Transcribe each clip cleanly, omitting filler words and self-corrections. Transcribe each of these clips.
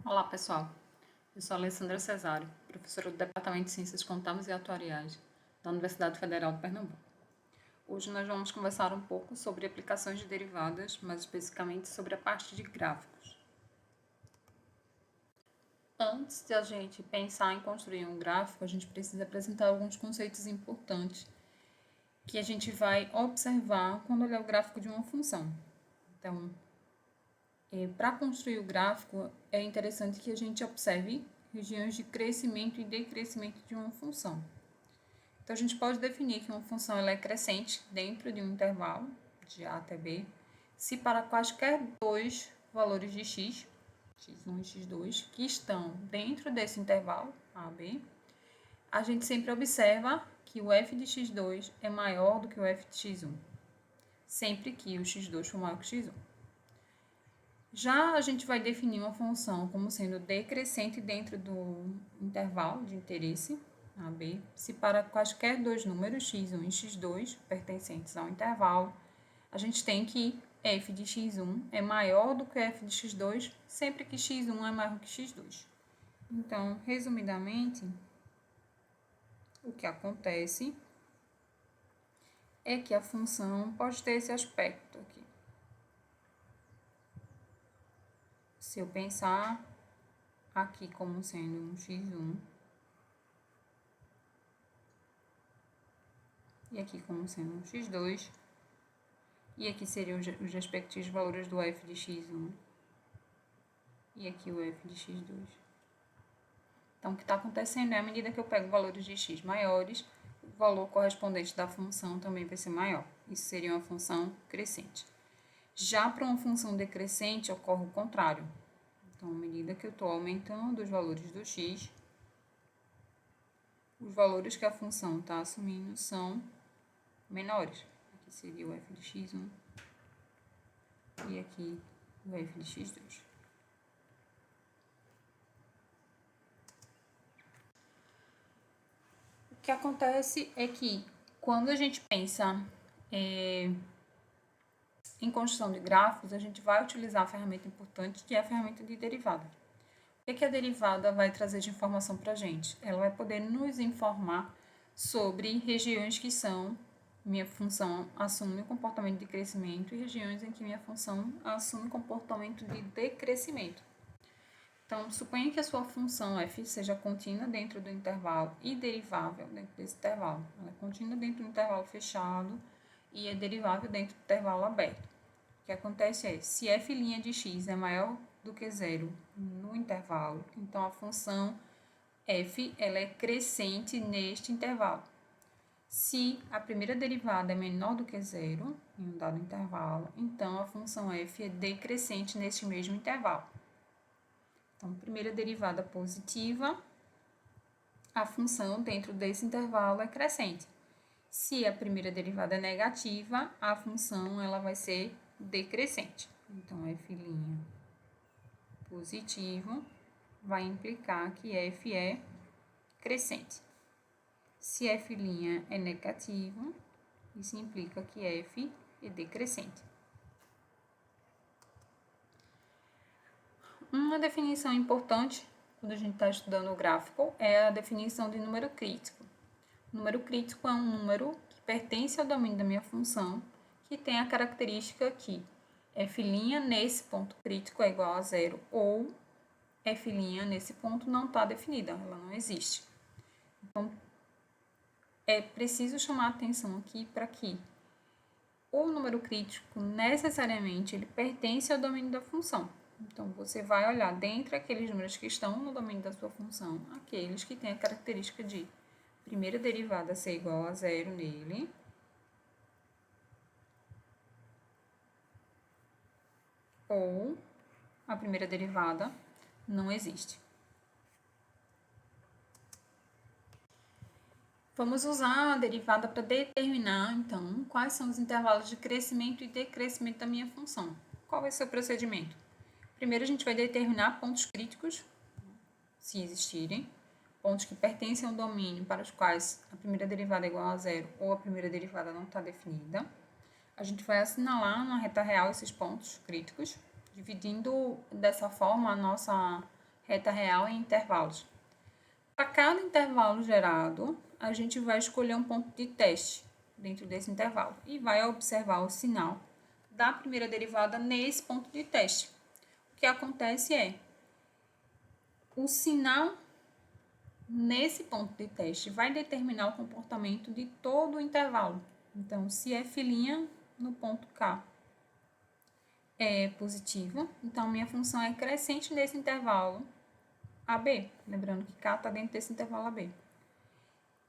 Olá, pessoal. Eu sou a Alessandra Cesário, professora do Departamento de Ciências Contábeis e Atuariais da Universidade Federal de Pernambuco. Hoje nós vamos conversar um pouco sobre aplicações de derivadas, mais especificamente sobre a parte de gráficos. Antes de a gente pensar em construir um gráfico, a gente precisa apresentar alguns conceitos importantes que a gente vai observar quando olhar o gráfico de uma função. Então, para construir o gráfico, é interessante que a gente observe regiões de crescimento e decrescimento de uma função. Então, a gente pode definir que uma função ela é crescente dentro de um intervalo, de A até B, se para quaisquer dois valores de x, x1 e x2, que estão dentro desse intervalo, A, B, a gente sempre observa que o f de x2 é maior do que o f de x1, sempre que o x2 for maior que o x1. Já a gente vai definir uma função como sendo decrescente dentro do intervalo de interesse, AB, se para quaisquer dois números, x1 e x2, pertencentes ao intervalo, a gente tem que f de x1 é maior do que f de x2, sempre que x1 é maior que x2. Então, resumidamente, o que acontece é que a função pode ter esse aspecto aqui. Se eu pensar aqui como sendo um x1 e aqui como sendo um x2, e aqui seriam os respectivos valores do f de x1 e aqui o f de x2. Então, o que está acontecendo é, à medida que eu pego valores de x maiores, o valor correspondente da função também vai ser maior. Isso seria uma função crescente. Já para uma função decrescente, ocorre o contrário. Então, à medida que eu estou aumentando os valores do x, os valores que a função está assumindo são menores. Aqui seria o f de x1 e aqui o f de x2. O que acontece é que quando a gente pensa em construção de gráficos, a gente vai utilizar a ferramenta importante, que é a ferramenta de derivada. O que a derivada vai trazer de informação para a gente? Ela vai poder nos informar sobre regiões que minha função assume o comportamento de crescimento e regiões em que minha função assume o comportamento de decrescimento. Então, suponha que a sua função f seja contínua dentro do intervalo e derivável dentro desse intervalo. Ela é contínua dentro do intervalo fechado e é derivável dentro do intervalo aberto. O que acontece é, se f' de x é maior do que zero no intervalo, então a função f ela é crescente neste intervalo. Se a primeira derivada é menor do que zero em um dado intervalo, então a função f é decrescente neste mesmo intervalo. Então, primeira derivada positiva, a função dentro desse intervalo é crescente. Se a primeira derivada é negativa, a função ela vai ser decrescente. Então, f' positivo vai implicar que f é crescente. Se f' é negativo, isso implica que f é decrescente. Uma definição importante quando a gente está estudando o gráfico é a definição de número crítico. O número crítico é um número que pertence ao domínio da minha função, que tem a característica que f' nesse ponto crítico é igual a zero, ou f' nesse ponto não está definida, ela não existe. Então, é preciso chamar a atenção aqui para que o número crítico necessariamente ele pertence ao domínio da função. Então, você vai olhar dentre aqueles números que estão no domínio da sua função, aqueles que têm a característica de primeira derivada ser igual a zero nele, ou a primeira derivada não existe. Vamos usar a derivada para determinar, então, quais são os intervalos de crescimento e decrescimento da minha função. Qual vai ser o procedimento? Primeiro, a gente vai determinar pontos críticos, se existirem, pontos que pertencem ao domínio para os quais a primeira derivada é igual a zero ou a primeira derivada não está definida. A gente vai assinalar na reta real esses pontos críticos, dividindo dessa forma a nossa reta real em intervalos. Para cada intervalo gerado, a gente vai escolher um ponto de teste dentro desse intervalo e vai observar o sinal da primeira derivada nesse ponto de teste. O que acontece é, o sinal nesse ponto de teste vai determinar o comportamento de todo o intervalo. Então, se f' no ponto K é positivo, então minha função é crescente nesse intervalo AB. Lembrando que K está dentro desse intervalo AB.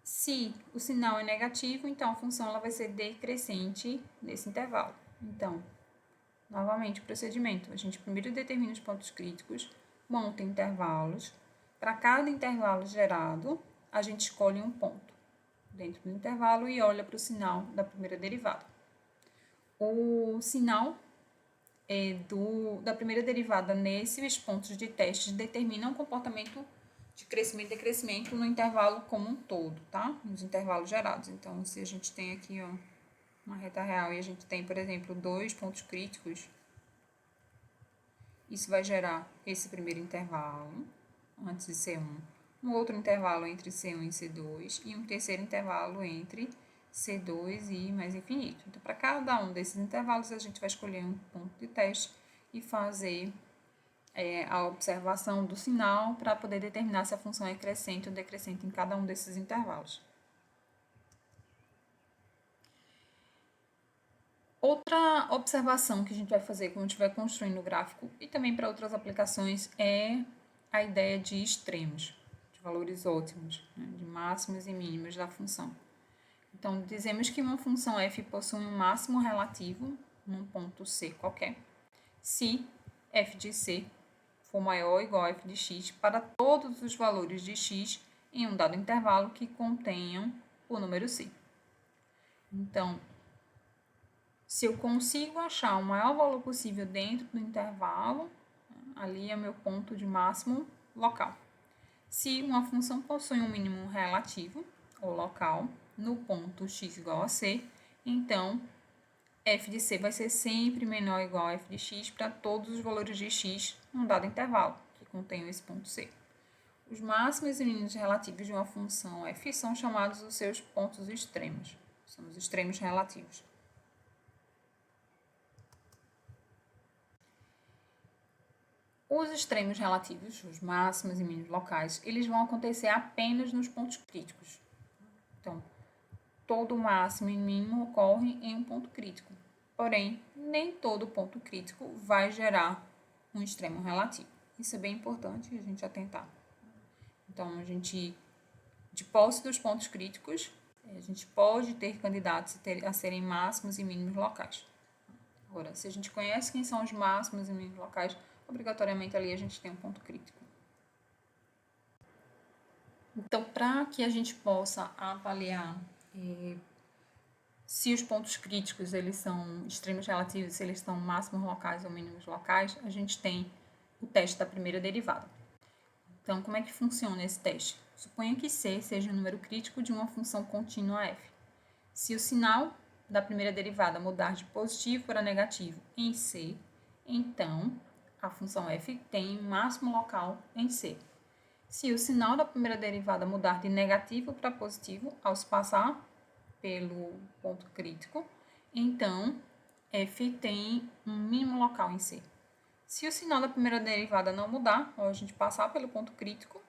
Se o sinal é negativo, então a função ela vai ser decrescente nesse intervalo. Então, novamente, o procedimento. A gente primeiro determina os pontos críticos, monta intervalos. Para cada intervalo gerado, a gente escolhe um ponto dentro do intervalo e olha para o sinal da primeira derivada. O sinal da primeira derivada nesses pontos de teste determina o comportamento de crescimento e decrescimento no intervalo como um todo, tá? Nos intervalos gerados. Então, se a gente tem aqui, ó, uma reta real e a gente tem, por exemplo, 2 pontos críticos, isso vai gerar esse primeiro intervalo, antes de C1, um outro intervalo entre C1 e C2 e um terceiro intervalo entre C2 e mais infinito. Então, para cada um desses intervalos, a gente vai escolher um ponto de teste e fazer a observação do sinal para poder determinar se a função é crescente ou decrescente em cada um desses intervalos. Outra observação que a gente vai fazer quando estiver construindo o gráfico e também para outras aplicações é a ideia de extremos, de valores ótimos, né, de máximos e mínimos da função. Então, dizemos que uma função f possui um máximo relativo num ponto C qualquer, se f de C for maior ou igual a f de x para todos os valores de x em um dado intervalo que contenham o número C. Então, se eu consigo achar o maior valor possível dentro do intervalo, ali é meu ponto de máximo local. Se uma função possui um mínimo relativo, ou local, no ponto x igual a c, então f de c vai ser sempre menor ou igual a f de x para todos os valores de x num dado intervalo, que contém esse ponto c. Os máximos e mínimos relativos de uma função f são chamados os seus pontos extremos, são os extremos relativos. Os extremos relativos, os máximos e mínimos locais, eles vão acontecer apenas nos pontos críticos. Então, todo máximo e mínimo ocorre em um ponto crítico. Porém, nem todo ponto crítico vai gerar um extremo relativo. Isso é bem importante a gente atentar. Então, de posse dos pontos críticos, a gente pode ter candidatos a serem máximos e mínimos locais. Agora, se a gente conhece quem são os máximos e mínimos locais, obrigatoriamente ali a gente tem um ponto crítico. Então, para que a gente possa avaliar se os pontos críticos eles são extremos relativos, se eles são máximos locais ou mínimos locais, a gente tem o teste da primeira derivada. Então, como é que funciona esse teste? Suponha que C seja o número crítico de uma função contínua f. Se o sinal da primeira derivada mudar de positivo para negativo em C, então a função f tem máximo local em C. Se o sinal da primeira derivada mudar de negativo para positivo ao se passar pelo ponto crítico, então f tem um mínimo local em C. Se o sinal da primeira derivada não mudar, ou a gente passar pelo ponto crítico,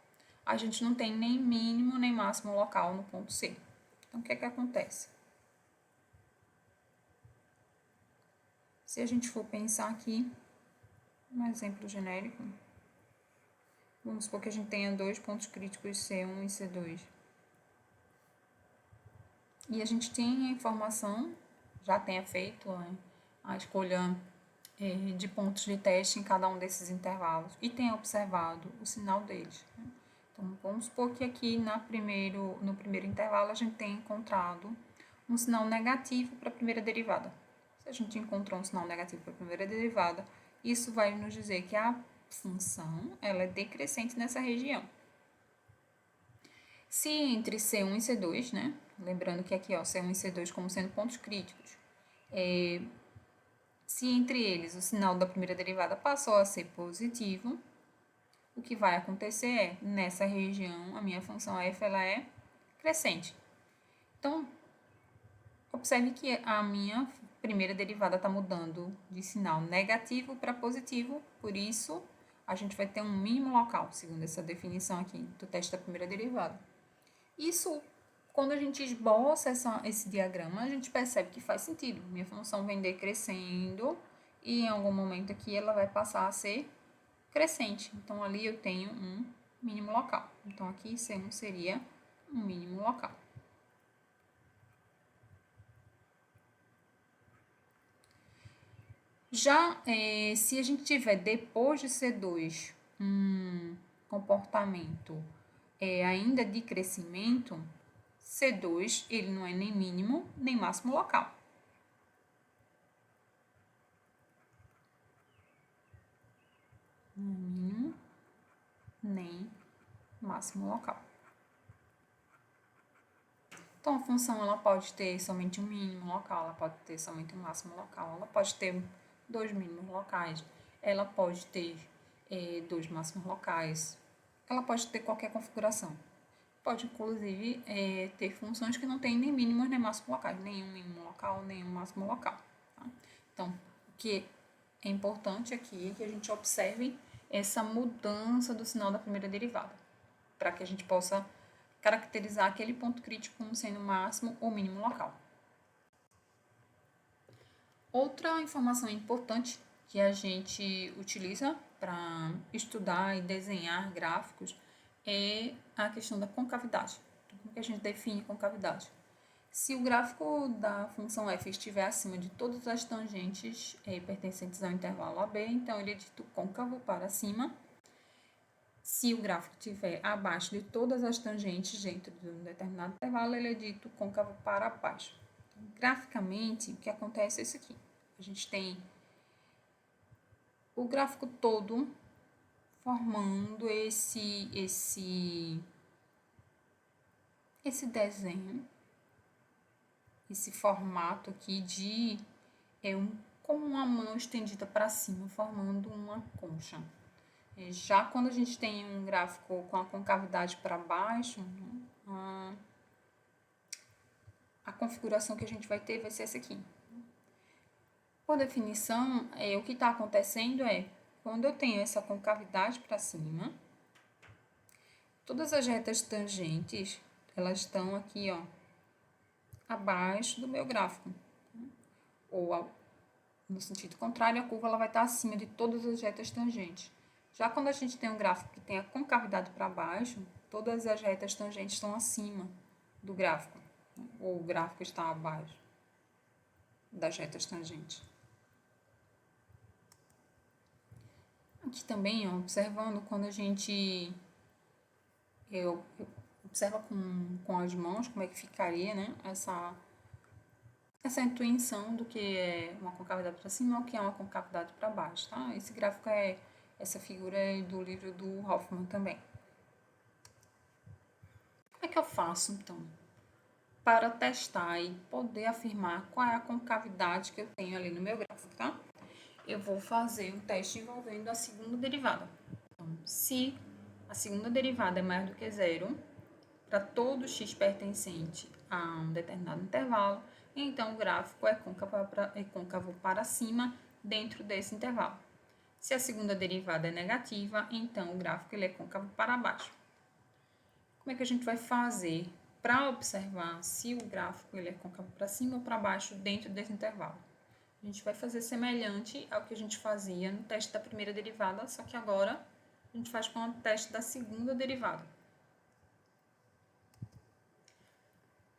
a gente não tem nem mínimo nem máximo local no ponto C. Então, o que é que acontece? Se a gente for pensar aqui, um exemplo genérico, vamos supor que a gente tenha dois pontos críticos C1 e C2. E a gente tem a informação, já tenha feito a escolha de pontos de teste em cada um desses intervalos e tenha observado o sinal deles. Então, vamos supor que aqui no primeiro intervalo a gente tenha encontrado um sinal negativo para a primeira derivada. Se a gente encontrou um sinal negativo para a primeira derivada, isso vai nos dizer que a função ela é decrescente nessa região. Se entre C1 e C2, né? Lembrando que aqui, ó, C1 e C2 como sendo pontos críticos, se entre eles o sinal da primeira derivada passou a ser positivo, o que vai acontecer é, nessa região, a minha função f ela é crescente. Então, observe que a minha primeira derivada está mudando de sinal negativo para positivo, por isso a gente vai ter um mínimo local, segundo essa definição aqui do teste da primeira derivada. Isso, quando a gente esboça esse diagrama, a gente percebe que faz sentido. Minha função vem decrescendo e em algum momento aqui ela vai passar a ser crescente. Então, ali eu tenho um mínimo local. Então, aqui C1 seria um mínimo local. Já se a gente tiver depois de C2 um comportamento ainda de crescimento, C2 ele não é nem mínimo nem máximo local. Não é mínimo nem máximo local. Então, a função ela pode ter somente um mínimo local, ela pode ter somente um máximo local, ela pode ter 2 mínimos locais, ela pode ter 2 máximos locais, ela pode ter qualquer configuração. Pode, inclusive, ter funções que não têm nem mínimos nem máximos locais, nenhum mínimo local, nenhum máximo local. Tá? Então, o que é importante aqui é que a gente observe essa mudança do sinal da primeira derivada, para que a gente possa caracterizar aquele ponto crítico como sendo máximo ou mínimo local. Outra informação importante que a gente utiliza para estudar e desenhar gráficos é a questão da concavidade. Como que a gente define concavidade? Se o gráfico da função f estiver acima de todas as tangentes pertencentes ao intervalo AB, então ele é dito côncavo para cima. Se o gráfico estiver abaixo de todas as tangentes dentro de um determinado intervalo, ele é dito côncavo para baixo. Então, graficamente, o que acontece é isso aqui. A gente tem o gráfico todo formando esse desenho, esse formato aqui de como uma mão estendida para cima, formando uma concha. Já quando a gente tem um gráfico com a concavidade para baixo, a configuração que a gente vai ter vai ser essa aqui. Por definição, o que está acontecendo é, quando eu tenho essa concavidade para cima, todas as retas tangentes, elas estão aqui, ó, abaixo do meu gráfico. Ou, no sentido contrário, a curva ela vai estar acima de todas as retas tangentes. Já quando a gente tem um gráfico que tem a concavidade para baixo, todas as retas tangentes estão acima do gráfico, ou o gráfico está abaixo das retas tangentes. Aqui também, ó, observando, quando a gente observa com as mãos como é que ficaria, né, essa intuição do que é uma concavidade para cima ou o que é uma concavidade para baixo, tá? Esse gráfico essa figura é do livro do Hoffman também. Como é que eu faço, então, para testar e poder afirmar qual é a concavidade que eu tenho ali no meu gráfico, tá? Eu vou fazer um teste envolvendo a segunda derivada. Então, se a segunda derivada é maior do que zero, para todo x pertencente a um determinado intervalo, então o gráfico é côncavo para cima dentro desse intervalo. Se a segunda derivada é negativa, então o gráfico ele é côncavo para baixo. Como é que a gente vai fazer para observar se o gráfico ele é côncavo para cima ou para baixo dentro desse intervalo? A gente vai fazer semelhante ao que a gente fazia no teste da primeira derivada, só que agora a gente faz com o teste da segunda derivada.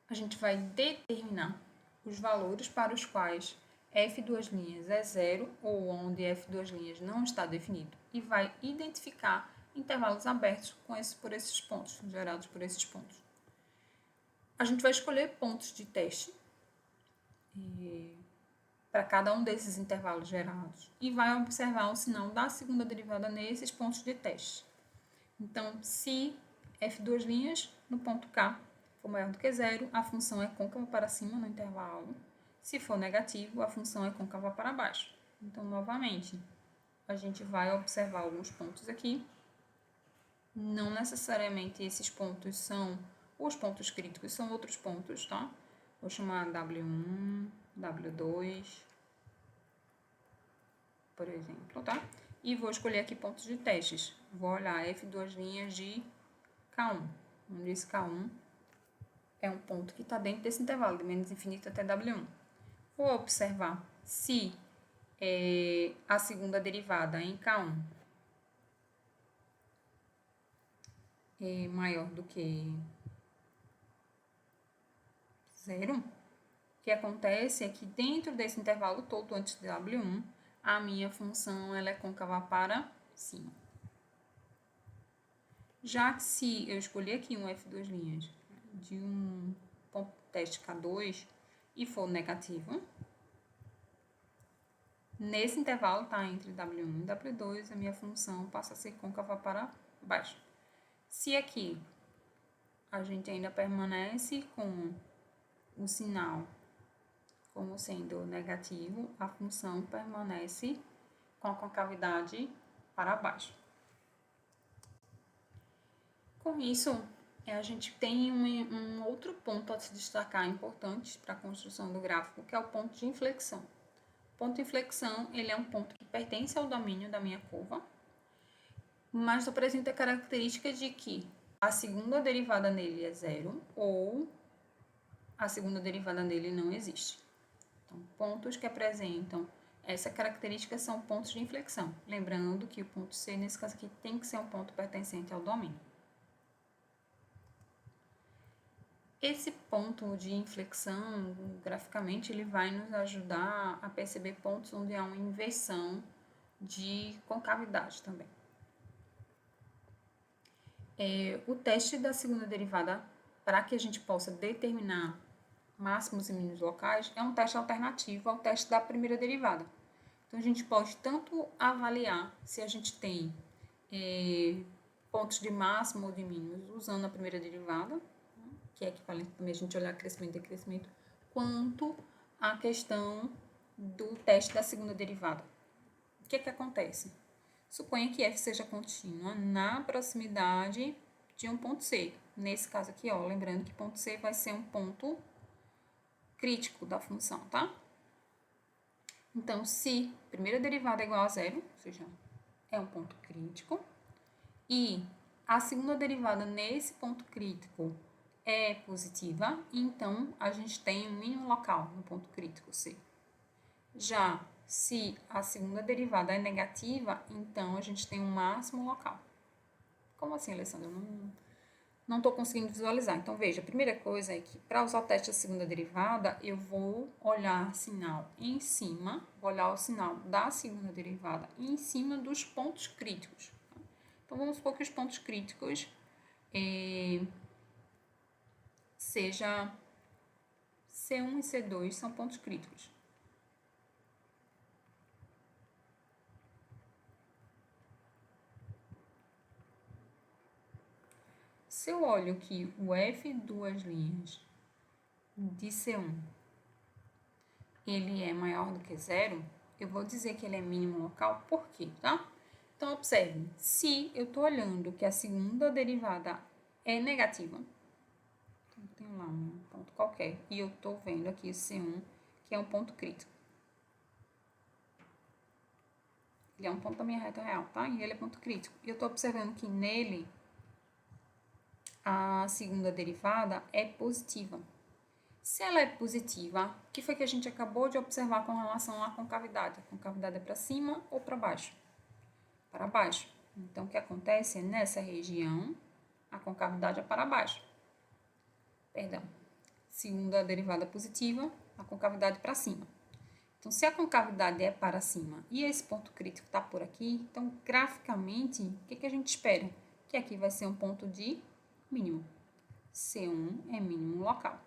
A gente vai determinar os valores para os quais f2' é zero ou onde f2' não está definido e vai identificar intervalos abertos por esses pontos, gerados por esses pontos. A gente vai escolher pontos de teste para cada um desses intervalos gerados e vai observar o sinal da segunda derivada nesses pontos de teste. Então, se f2' no ponto K for maior do que zero, a função é côncava para cima no intervalo. Se for negativo, a função é côncava para baixo. Então, novamente, a gente vai observar alguns pontos aqui Não necessariamente esses pontos são os pontos críticos, são outros pontos, tá? Vou chamar W1, W2, por exemplo, tá? E vou escolher aqui pontos de testes. Vou olhar F2 linhas de K1, onde esse K1 é um ponto que está dentro desse intervalo, de menos infinito até W1. Vou observar se a segunda derivada em K1 é maior do que zero. O que acontece é que dentro desse intervalo todo, antes de W1, a minha função ela é côncava para cima. Já que se eu escolher aqui um F2 linhas de um ponto teste K2 e for negativo, nesse intervalo, tá, entre W1 e W2, a minha função passa a ser côncava para baixo. Se aqui a gente ainda permanece com o sinal como sendo negativo, a função permanece com a concavidade para baixo. Com isso, a gente tem um outro ponto a se destacar importante para a construção do gráfico, que é o ponto de inflexão. O ponto de inflexão, ele é um ponto que pertence ao domínio da minha curva, mas apresenta a característica de que a segunda derivada nele é zero ou a segunda derivada nele não existe. Então, pontos que apresentam essa característica são pontos de inflexão. Lembrando que o ponto C, nesse caso aqui, tem que ser um ponto pertencente ao domínio. Esse ponto de inflexão, graficamente, ele vai nos ajudar a perceber pontos onde há uma inversão de concavidade também. O teste da segunda derivada, para que a gente possa determinar máximos e mínimos locais, é um teste alternativo ao teste da primeira derivada. Então, a gente pode tanto avaliar se a gente tem pontos de máximo ou de mínimos usando a primeira derivada, que é equivalente também a gente olhar crescimento e decrescimento, quanto a questão do teste da segunda derivada. O que é que acontece? Suponha que f seja contínua na proximidade de um ponto C. Nesse caso aqui, ó, lembrando que ponto C vai ser um ponto crítico da função, tá? Então, se a primeira derivada é igual a zero, ou seja, é um ponto crítico, e a segunda derivada nesse ponto crítico é positiva, então a gente tem um mínimo local no ponto crítico C. Já se a segunda derivada é negativa, então a gente tem um máximo local. Como assim, Alessandra? Não estou conseguindo visualizar. Então, veja, a primeira coisa é que para usar o teste da segunda derivada, eu vou olhar sinal em cima, vou olhar o sinal da segunda derivada em cima dos pontos críticos. Então, vamos supor que os pontos críticos seja C1 e C2 são pontos críticos. Se eu olho que o F duas linhas de C1 ele é maior do que zero, eu vou dizer que ele é mínimo local, por quê, tá? Então, observe, se eu estou olhando que a segunda derivada é negativa, então tem lá um ponto qualquer, e eu estou vendo aqui C1, que é um ponto crítico. Ele é um ponto da minha reta real, tá? E ele é ponto crítico. E eu estou observando que nele a segunda derivada é positiva. Se ela é positiva, o que foi que a gente acabou de observar com relação à concavidade? A concavidade é para cima ou para baixo? Para baixo. Então, o que acontece? Nessa região, a concavidade é para baixo. Perdão. Segunda derivada positiva, a concavidade para cima. Então, se a concavidade é para cima e esse ponto crítico está por aqui, então, graficamente, o que a gente espera? Que aqui vai ser um ponto de mínimo. C1 é mínimo local.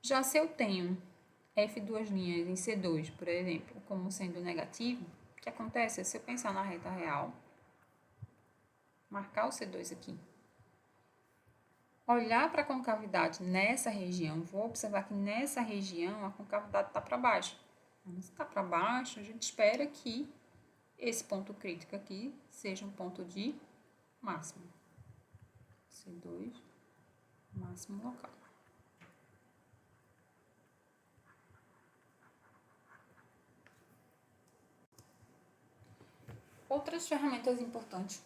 Já se eu tenho F duas linhas em C2, por exemplo, como sendo negativo, o que acontece? Se eu pensar na reta real, marcar o C2 aqui, olhar para a concavidade nessa região, vou observar que nessa região a concavidade está para baixo. Se está para baixo, a gente espera que esse ponto crítico aqui seja um ponto de máximo. C2, máximo local. Outras ferramentas importantes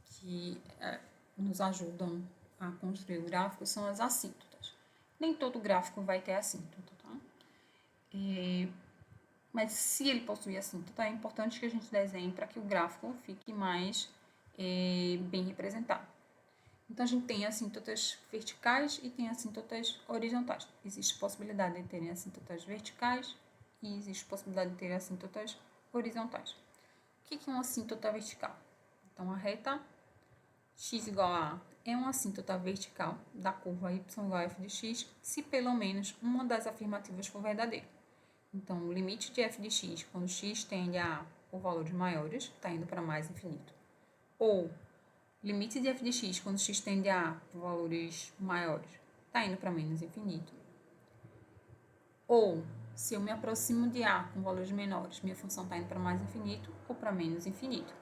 que nos ajudam a construir o gráfico são as assíntotas. Nem todo gráfico vai ter assíntota, tá? Mas se ele possui assíntota, é importante que a gente desenhe para que o gráfico fique mais bem representado. Então, a gente tem assíntotas verticais e tem assíntotas horizontais. Existe possibilidade de terem assíntotas verticais e existe possibilidade de ter assíntotas horizontais. O que é uma assíntota vertical? Então, a reta x igual a A é uma assíntota vertical da curva y igual a f de x se pelo menos uma das afirmativas for verdadeira. Então, o limite de f de x, quando x tende a A por valores maiores, está indo para mais infinito. Ou, limite de f de x, quando x tende a A por valores maiores, está indo para menos infinito. Ou, se eu me aproximo de A com valores menores, minha função está indo para mais infinito ou para menos infinito.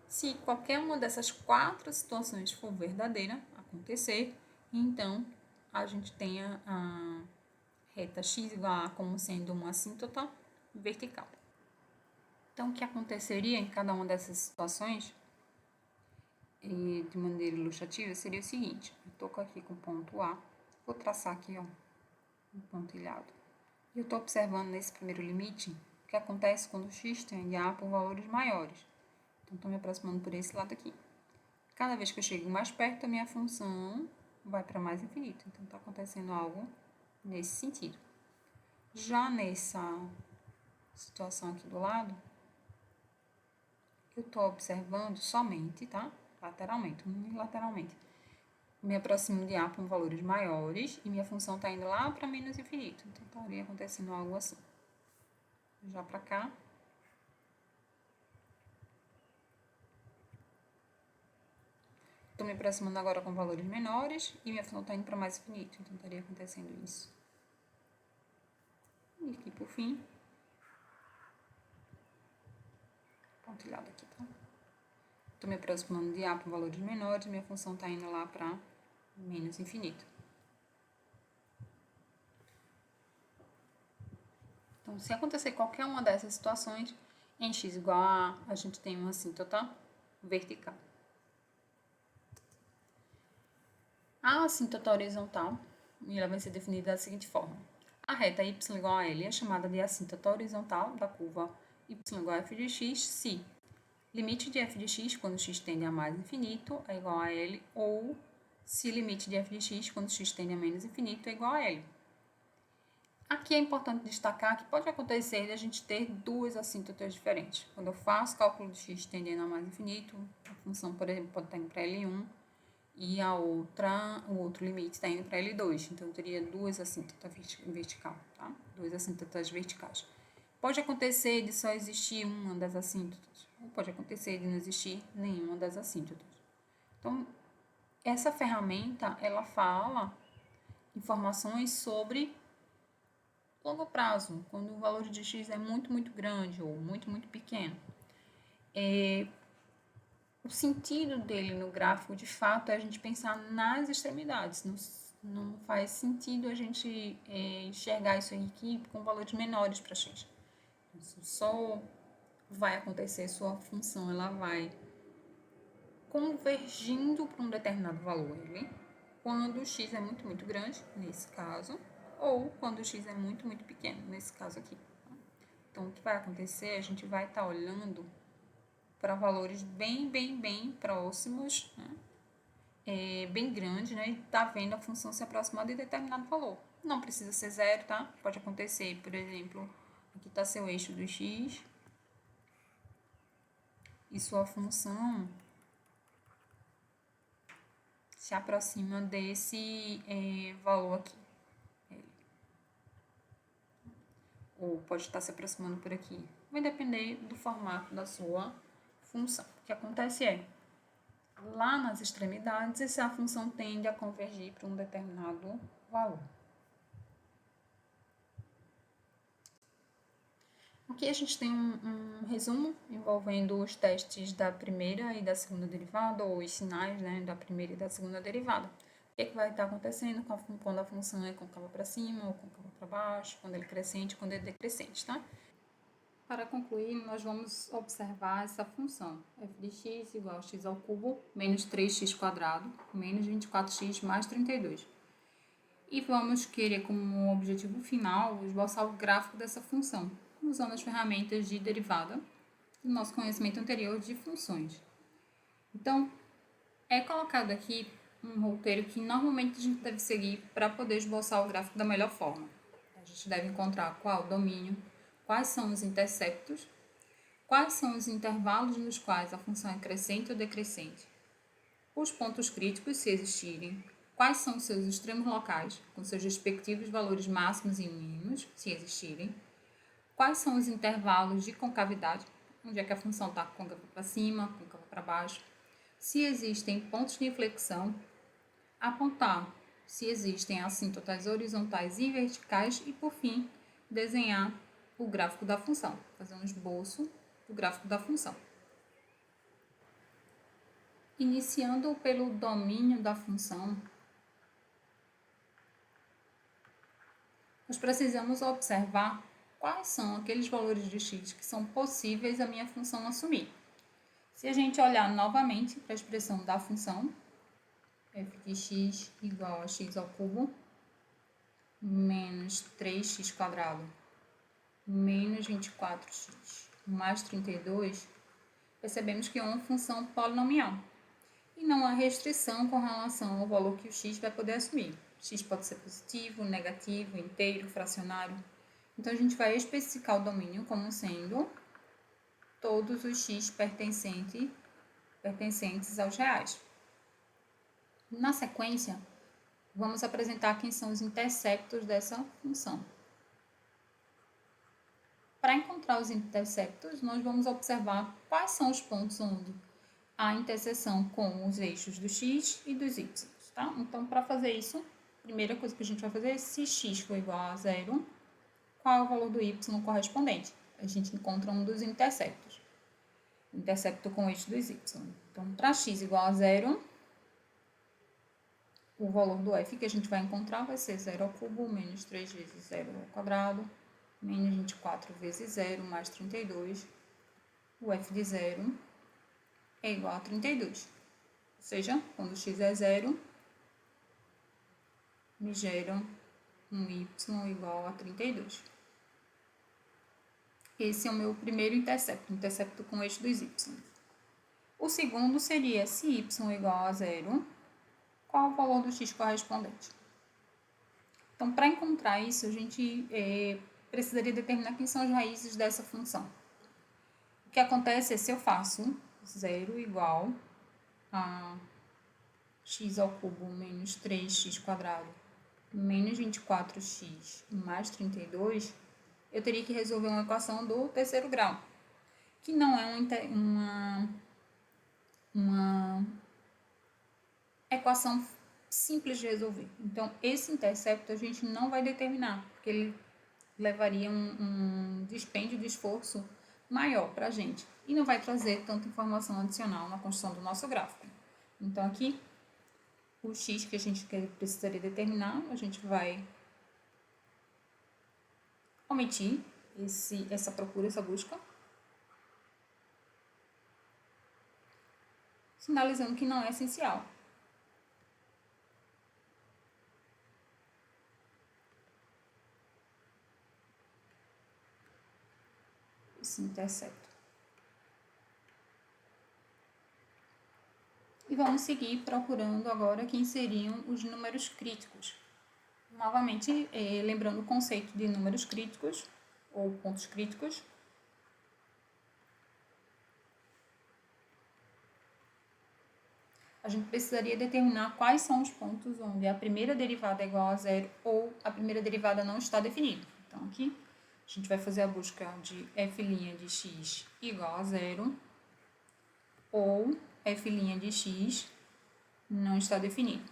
Se qualquer uma dessas 4 situações for verdadeira, acontecer, então a gente tem a reta x igual a como sendo uma assíntota vertical. Então, o que aconteceria em cada uma dessas situações, de maneira ilustrativa, seria o seguinte. Eu estou aqui com o ponto A, vou traçar aqui um pontilhado. E eu estou observando nesse primeiro limite o que acontece quando x tende a A por valores maiores. Então, estou me aproximando por esse lado aqui. Cada vez que eu chego mais perto, a minha função vai para mais infinito. Então, está acontecendo algo nesse sentido. Já nessa situação aqui do lado, eu estou observando somente, tá? Lateralmente, unilateralmente. Me aproximo de A por valores maiores e minha função está indo lá para menos infinito. Então, estaria acontecendo algo assim. Já para cá. Estou me aproximando agora com valores menores e minha função está indo para mais infinito. Então, estaria acontecendo isso. E aqui, por fim, pontilhado aqui, tá? Estou me aproximando de A por valores menores e minha função está indo lá para menos infinito. Então, se acontecer qualquer uma dessas situações, em x igual a A, a gente tem uma assíntota vertical. A assíntota horizontal, ela vai ser definida da seguinte forma. A reta y igual a L é chamada de assíntota horizontal da curva y igual a f de x se limite de f de x quando x tende a mais infinito é igual a L, ou se limite de f de x quando x tende a menos infinito é igual a L. Aqui é importante destacar que pode acontecer de a gente ter duas assíntotas diferentes. Quando eu faço cálculo de x tendendo a mais infinito, a função, por exemplo, pode estar indo para L1 e o outro limite está indo para L2. Então, eu teria duas assíntotas vertical, tá? Duas assíntotas verticais. Pode acontecer de só existir uma das assíntotas, ou pode acontecer de não existir nenhuma das assíntotas. Então, essa ferramenta, ela fala informações sobre longo prazo, quando o valor de x é muito, muito grande ou muito, muito pequeno. O sentido dele no gráfico, de fato, é a gente pensar nas extremidades. Não faz sentido a gente enxergar isso aqui com valores menores para x. Isso só vai acontecer, sua função ela vai convergindo para um determinado valor ali, quando o x é muito, muito grande, nesse caso, ou quando o x é muito, muito pequeno, nesse caso aqui. Então, o que vai acontecer? A gente vai estar olhando para valores bem, bem, bem próximos, né? Bem grande, né? E tá vendo a função se aproximar de determinado valor. Não precisa ser zero, tá? Pode acontecer, por exemplo, aqui está seu eixo do x e sua função se aproxima desse valor aqui. Ou pode estar se aproximando por aqui. Vai depender do formato da sua função. O que acontece lá nas extremidades, essa função tende a convergir para um determinado valor. Aqui a gente tem um resumo envolvendo os testes da primeira e da segunda derivada, ou os sinais, né, da primeira e da segunda derivada. O que, é que vai estar acontecendo quando a função é côncava para cima ou côncava para baixo, quando ele é crescente, quando ele é decrescente, tá? Para concluir, nós vamos observar essa função f de x igual a x ao cubo menos 3x quadrado menos 24x mais 32. E vamos querer como objetivo final esboçar o gráfico dessa função, usando as ferramentas de derivada do nosso conhecimento anterior de funções. Então, é colocado aqui um roteiro que normalmente a gente deve seguir para poder esboçar o gráfico da melhor forma. A gente deve encontrar qual o domínio, quais são os interceptos, quais são os intervalos nos quais a função é crescente ou decrescente, os pontos críticos, se existirem, quais são os seus extremos locais, com seus respectivos valores máximos e mínimos, se existirem, quais são os intervalos de concavidade, onde é que a função está côncava para cima, côncava para baixo, se existem pontos de inflexão, apontar se existem assíntotas horizontais e verticais e, por fim, desenhar o gráfico da função, fazer um esboço do gráfico da função. Iniciando pelo domínio da função, nós precisamos observar quais são aqueles valores de x que são possíveis a minha função assumir. Se a gente olhar novamente para a expressão da função, f de x igual a x ao cubo menos 3x quadrado menos 24x mais 32, percebemos que é uma função polinomial e não há restrição com relação ao valor que o x vai poder assumir. X pode ser positivo, negativo, inteiro, fracionário. Então, a gente vai especificar o domínio como sendo todos os x pertencentes aos reais. Na sequência, vamos apresentar quem são os interceptos dessa função. Para encontrar os interceptos, nós vamos observar quais são os pontos onde há interseção com os eixos do x e dos y. Tá? Então, para fazer isso, a primeira coisa que a gente vai fazer é, se x for igual a zero, qual é o valor do y correspondente? A gente encontra um dos interceptos. Intercepto com o eixo dos y. Então, para x igual a zero, o valor do f que a gente vai encontrar vai ser 0 ao cubo menos 3 vezes 0 ao quadrado, menos 24 vezes 0 mais 32. O f de 0 é igual a 32. Ou seja, quando x é 0, me gera um y igual a 32. Esse é o meu primeiro intercepto com o eixo dos y. O segundo seria, se y é igual a 0, qual o valor do x correspondente? Então, para encontrar isso, a gente precisaria determinar quem são as raízes dessa função. O que acontece é, se eu faço 0 igual a x ao cubo menos 3x quadrado menos 24x mais 32, eu teria que resolver uma equação do terceiro grau, que não é uma equação simples de resolver. Então, esse intercepto a gente não vai determinar, porque ele levaria um dispêndio de esforço maior para a gente e não vai trazer tanta informação adicional na construção do nosso gráfico. Então, aqui, o x que a gente precisaria determinar, a gente vai omitir essa procura, essa busca, sinalizando que não é essencial. Esse intercepto. E vamos seguir procurando agora quem seriam os números críticos. Novamente, lembrando o conceito de números críticos ou pontos críticos. A gente precisaria determinar quais são os pontos onde a primeira derivada é igual a zero ou a primeira derivada não está definida. Então, aqui a gente vai fazer a busca de f' de x igual a zero ou f' de x não está definido.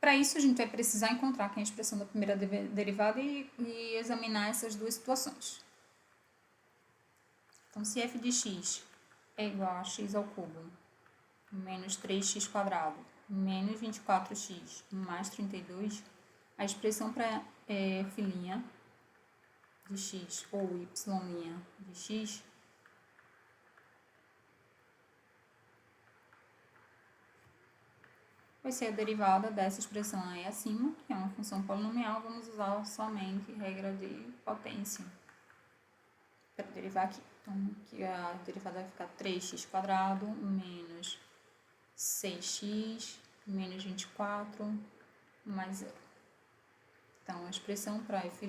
Para isso, a gente vai precisar encontrar quem é a expressão da primeira derivada e examinar essas duas situações. Então, se f de x é igual a x ao cubo menos 3x² menos 24x mais 32, a expressão para f' de x ou y' de x vai ser a derivada dessa expressão aí acima, que é uma função polinomial. Vamos usar somente regra de potência para derivar aqui. Então, aqui a derivada vai ficar 3x² menos 6x menos 24 mais 0. Então, a expressão para f',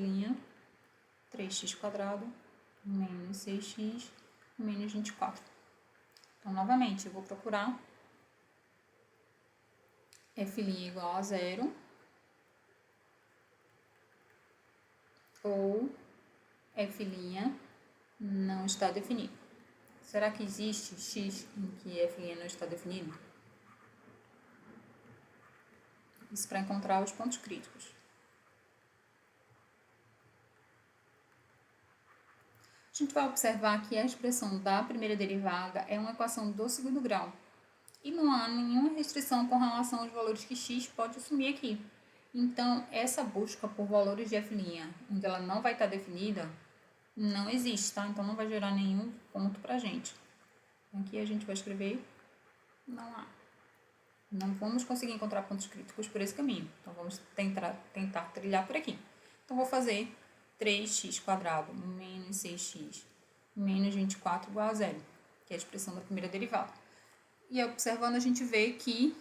3x² menos 6x menos 24. Então, novamente, eu vou procurar f' igual a 0 ou f' não está definido. Será que existe x em que f' não está definido? Isso para encontrar os pontos críticos. A gente vai observar que a expressão da primeira derivada é uma equação do segundo grau. E não há nenhuma restrição com relação aos valores que x pode assumir aqui. Então, essa busca por valores de f', onde ela não vai estar definida, não existe, tá? Então, não vai gerar nenhum ponto pra gente. Aqui a gente vai escrever não há. Não vamos conseguir encontrar pontos críticos por esse caminho. Então, vamos tentar trilhar por aqui. Então, vou fazer 3x² menos 6x menos 24 igual a 0, que é a expressão da primeira derivada. E observando, a gente vê que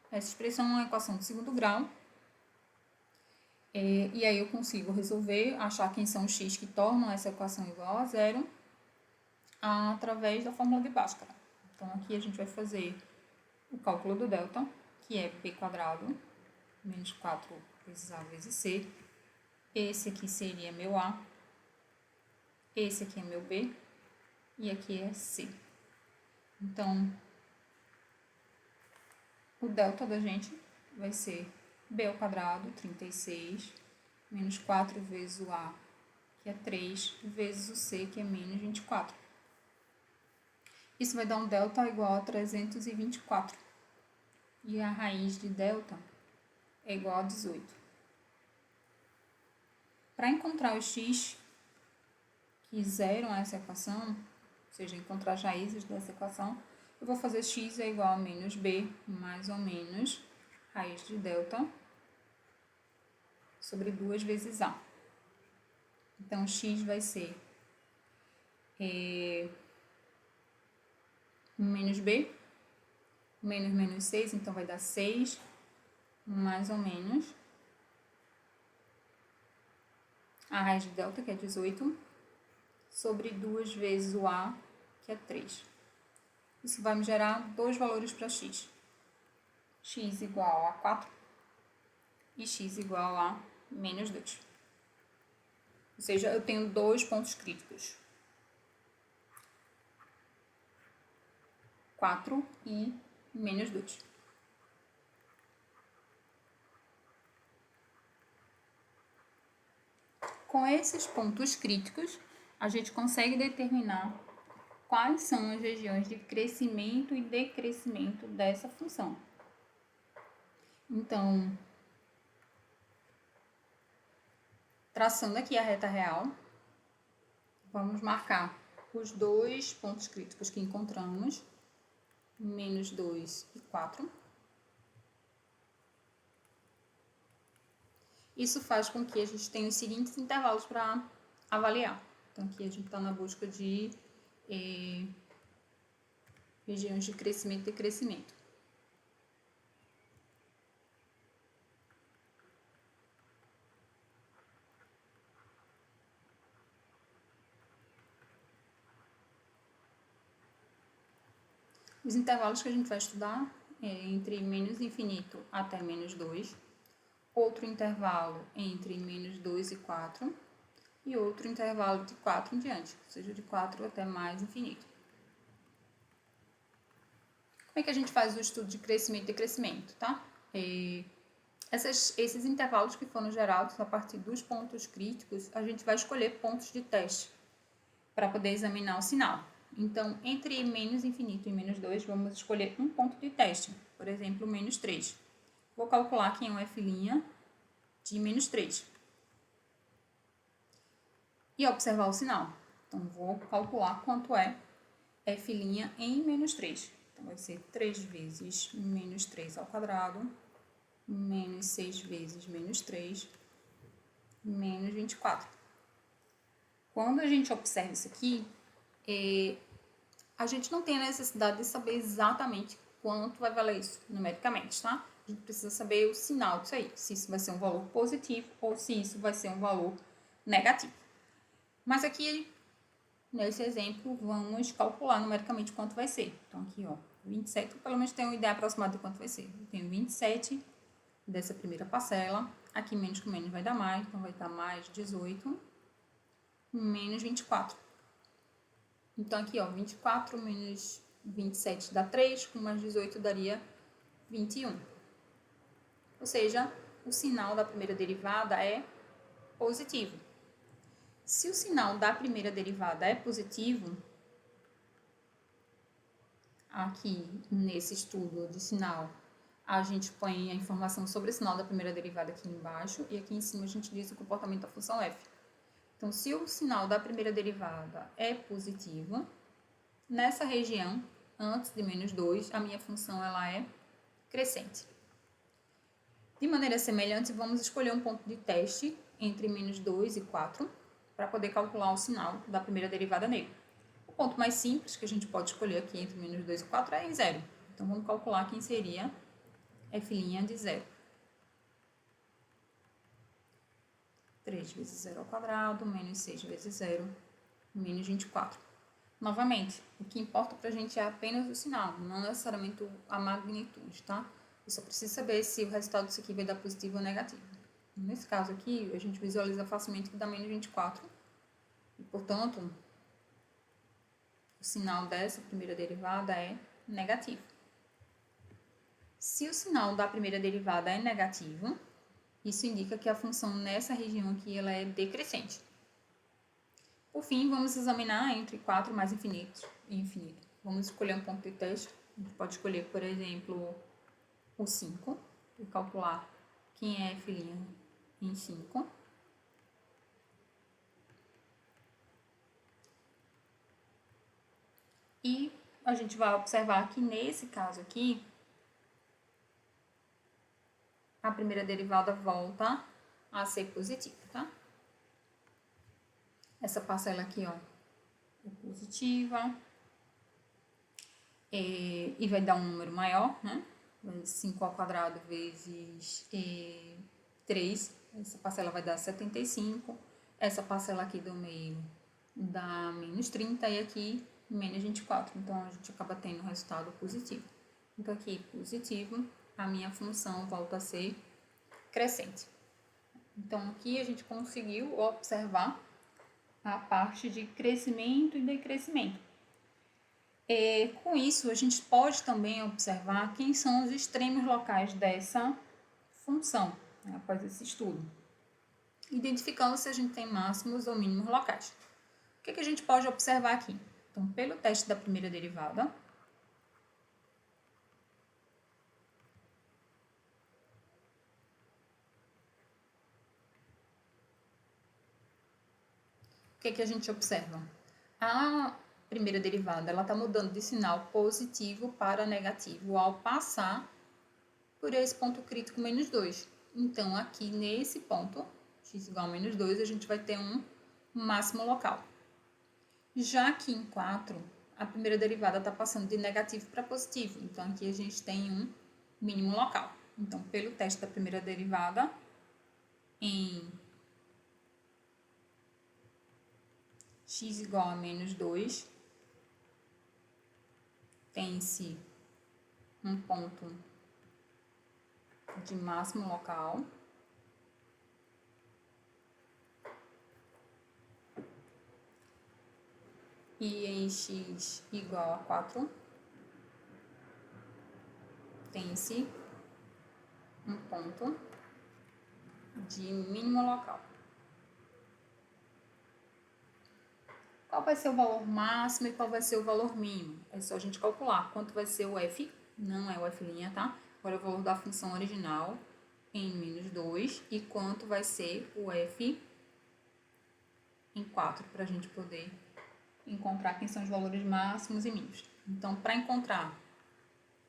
essa expressão é uma equação de segundo grau. E aí eu consigo resolver, achar quem são os x que tornam essa equação igual a 0 através da fórmula de Bhaskara. Então, aqui a gente vai fazer o cálculo do delta, que é b² menos 4 vezes a vezes c. Esse aqui seria meu a, esse aqui é meu b, e aqui é c. Então, o delta da gente vai ser b², 36, menos 4 vezes o a, que é 3, vezes o c, que é menos 24. Isso vai dar um delta igual a 324. E a raiz de delta é igual a 18. Para encontrar os x que zeram essa equação, ou seja, encontrar as raízes dessa equação, eu vou fazer x é igual a menos b, mais ou menos, raiz de delta, sobre 2 vezes a. Então, x vai ser menos b, menos 6, então vai dar 6, mais ou menos, a raiz de delta, que é 18, sobre 2 vezes o a, que é 3. Isso vai me gerar dois valores para x. X igual a 4 e x igual a menos 2. Ou seja, eu tenho dois pontos críticos. 4 e menos 2. Com esses pontos críticos, a gente consegue determinar quais são as regiões de crescimento e decrescimento dessa função. Então, traçando aqui a reta real, vamos marcar os dois pontos críticos que encontramos, menos 2 e 4. Isso faz com que a gente tenha os seguintes intervalos para avaliar. Então, aqui a gente está na busca de regiões de crescimento e decrescimento. Os intervalos que a gente vai estudar é entre menos infinito até menos 2, outro intervalo entre menos 2 e 4, e outro intervalo de 4 em diante, ou seja, de 4 até mais infinito. Como é que a gente faz o estudo de crescimento e decrescimento, tá? Esses intervalos que foram gerados a partir dos pontos críticos, a gente vai escolher pontos de teste para poder examinar o sinal. Então, entre menos infinito e menos 2, vamos escolher um ponto de teste, por exemplo, menos 3. Vou calcular aqui um f' de menos 3 e observar o sinal. Então, vou calcular quanto é f' em menos 3. Então, vai ser 3 vezes menos 3 ao quadrado, menos 6 vezes menos 3, menos 24. Quando a gente observa isso aqui, a gente não tem a necessidade de saber exatamente quanto vai valer isso numericamente, tá? A gente precisa saber o sinal disso aí, se isso vai ser um valor positivo ou se isso vai ser um valor negativo. Mas aqui, nesse exemplo, vamos calcular numericamente quanto vai ser. Então, aqui, ó, 27, pelo menos tenho uma ideia aproximada de quanto vai ser. Eu tenho 27 dessa primeira parcela. Aqui, menos com menos vai dar mais, então vai dar mais 18, menos 24. Então, aqui, ó, 24 menos 27 dá 3, com mais 18 daria 21. Ou seja, o sinal da primeira derivada é positivo. Se o sinal da primeira derivada é positivo, aqui nesse estudo de sinal, a gente põe a informação sobre o sinal da primeira derivada aqui embaixo e aqui em cima a gente diz o comportamento da função f. Então, se o sinal da primeira derivada é positivo, nessa região, antes de menos 2, a minha função ela é crescente. De maneira semelhante, vamos escolher um ponto de teste entre menos 2 e 4 para poder calcular o sinal da primeira derivada nele. O ponto mais simples que a gente pode escolher aqui entre menos 2 e 4 é em 0. Então, vamos calcular quem seria f' de 0. 3 vezes 0 ao quadrado, menos 6 vezes 0, menos 24. Novamente, o que importa para a gente é apenas o sinal, não necessariamente a magnitude, tá? Eu só preciso saber se o resultado disso aqui vai dar positivo ou negativo. Nesse caso aqui, a gente visualiza facilmente que dá menos 24. E, portanto, o sinal dessa primeira derivada é negativo. Se o sinal da primeira derivada é negativo, isso indica que a função nessa região aqui ela é decrescente. Por fim, vamos examinar entre 4 mais infinito e infinito. Vamos escolher um ponto de teste. A gente pode escolher, por exemplo, o 5 e calcular quem é f' em 5. E a gente vai observar que nesse caso aqui, a primeira derivada volta a ser positiva, tá? Essa parcela aqui, ó, é positiva. E vai dar um número maior, né? 5 ao quadrado vezes 3. Essa parcela vai dar 75. Essa parcela aqui do meio dá menos 30 e aqui menos 24. Então, a gente acaba tendo um resultado positivo. Então, aqui positivo, a minha função volta a ser crescente. Então, aqui a gente conseguiu observar a parte de crescimento e decrescimento. Com isso, a gente pode também observar quem são os extremos locais dessa função, né, após esse estudo, identificando se a gente tem máximos ou mínimos locais. O que a gente pode observar aqui? Então, pelo teste da primeira derivada, o que a gente observa? A primeira derivada ela está mudando de sinal positivo para negativo ao passar por esse ponto crítico menos 2. Então, aqui nesse ponto, x igual a menos 2, a gente vai ter um máximo local. Já aqui em 4, a primeira derivada está passando de negativo para positivo. Então, aqui a gente tem um mínimo local. Então, pelo teste da primeira derivada, em x igual a menos 2, tem-se um ponto de máximo local. E em x igual a 4, tem-se um ponto de mínimo local. Qual vai ser o valor máximo e qual vai ser o valor mínimo? É só a gente calcular quanto vai ser o f, não é o f', tá? Agora é o valor da função original em menos 2 e quanto vai ser o f em 4, para a gente poder encontrar quem são os valores máximos e mínimos. Então, para encontrar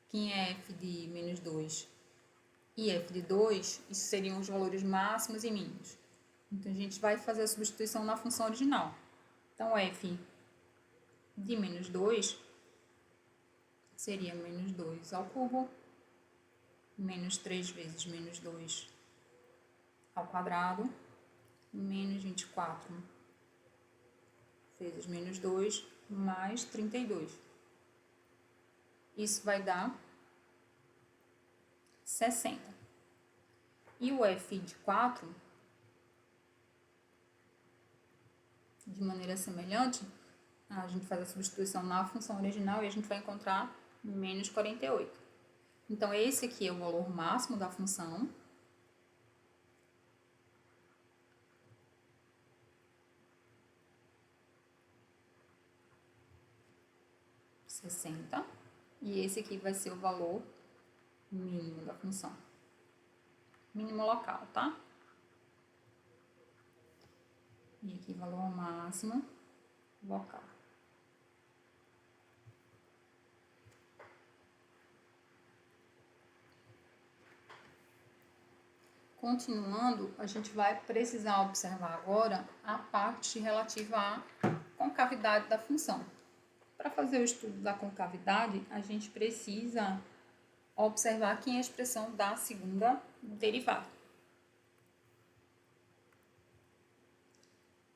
quem é f de menos 2 e f de 2, isso seriam os valores máximos e mínimos. Então, a gente vai fazer a substituição na função original. Então, f de menos 2 seria menos 2 ao cubo, menos 3 vezes menos 2 ao quadrado, menos 24 vezes menos 2, mais 32. Isso vai dar 60. E o f de 4, de maneira semelhante, a gente faz a substituição na função original e a gente vai encontrar menos 48. Então, esse aqui é o valor máximo da função. E esse aqui vai ser o valor mínimo da função. Mínimo local, tá? E aqui valor máximo local. Continuando, a gente vai precisar observar agora a parte relativa à concavidade da função. Para fazer o estudo da concavidade, a gente precisa observar aqui a expressão da segunda derivada.